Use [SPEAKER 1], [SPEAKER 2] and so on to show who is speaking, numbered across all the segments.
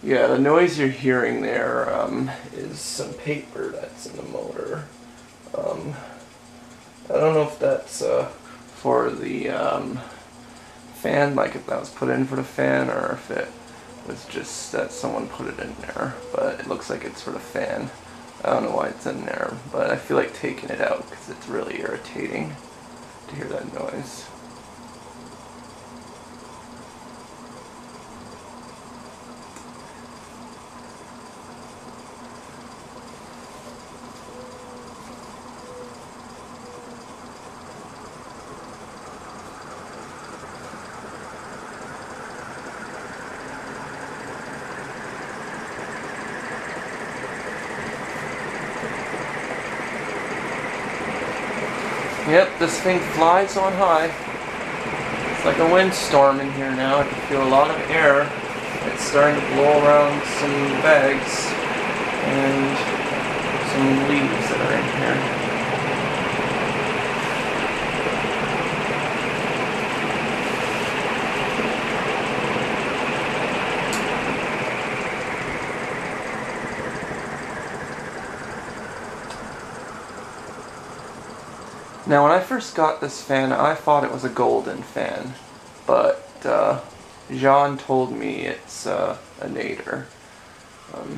[SPEAKER 1] Yeah, the noise you're hearing there is some paper that's in the motor. I don't know if that's for the fan, like if that was put in for the fan, or if it was just that someone put it in there, but it looks like it's for the fan. I don't know why it's in there, but I feel like taking it out because it's really irritating to hear that noise. Yep, this thing flies on high. It's like a windstorm in here now. I can feel a lot of air. It's starting to blow around some bags and some leaves that are in here. Now, when I first got this fan, I thought it was a golden fan, but Jean told me it's a Nadair.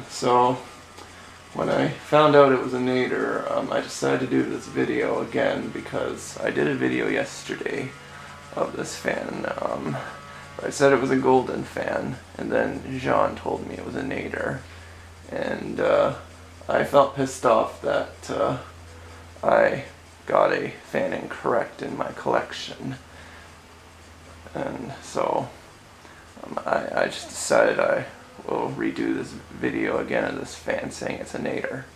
[SPEAKER 1] So when I found out it was a Nadair, I decided to do this video again because I did a video yesterday of this fan. I said it was a golden fan, and then Jean told me it was a Nadair, and I felt pissed off that I got a fan incorrect in my collection, and so I just decided I will redo this video again of this fan saying it's a Nadair.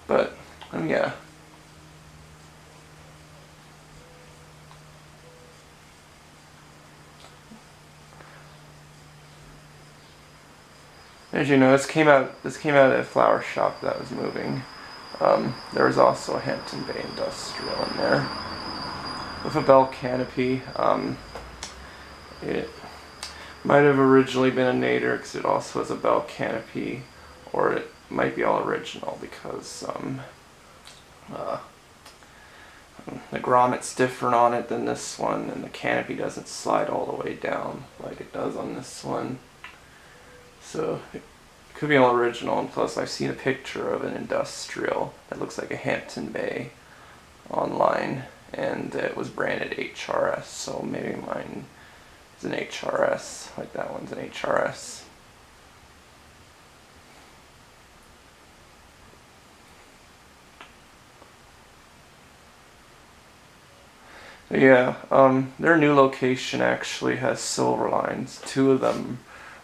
[SPEAKER 1] But yeah, as you know, this came out of a flower shop that was moving. There was also a Hampton Bay industrial in there with a bell canopy. It might have originally been a Nadair because it also has a bell canopy, or it might be all original because the grommet's different on it than this one, and the canopy doesn't slide all the way down like it does on this one. So it could be all original, and plus I've seen a picture of an industrial that looks like a Hampton Bay online, and it was branded HRS, so maybe mine is an HRS, like that one's an HRS. So yeah, their new location actually has silver lines. 2 of them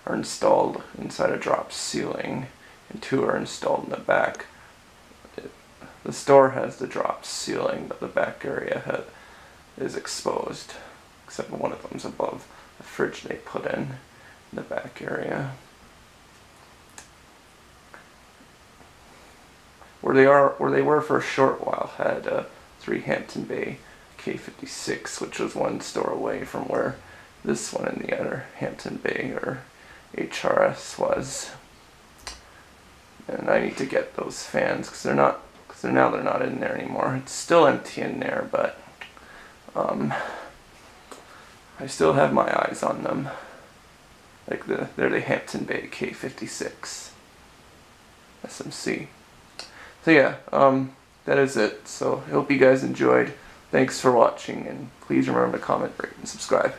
[SPEAKER 1] are installed inside a drop ceiling, and 2 are installed in the back. The store has the drop ceiling, but the back area is exposed, except one of them's above the fridge they put in the back area. Where they were for a short while had 3 Hampton Bay K56, which was one store away from where this one and the other Hampton Bay or HRS was. And I need to get those fans because they're not in there anymore. It's still empty in there, but I still have my eyes on them. Like they're the Hampton Bay K56 SMC. So yeah, that is it. So I hope you guys enjoyed. Thanks for watching, and please remember to comment, rate, and subscribe.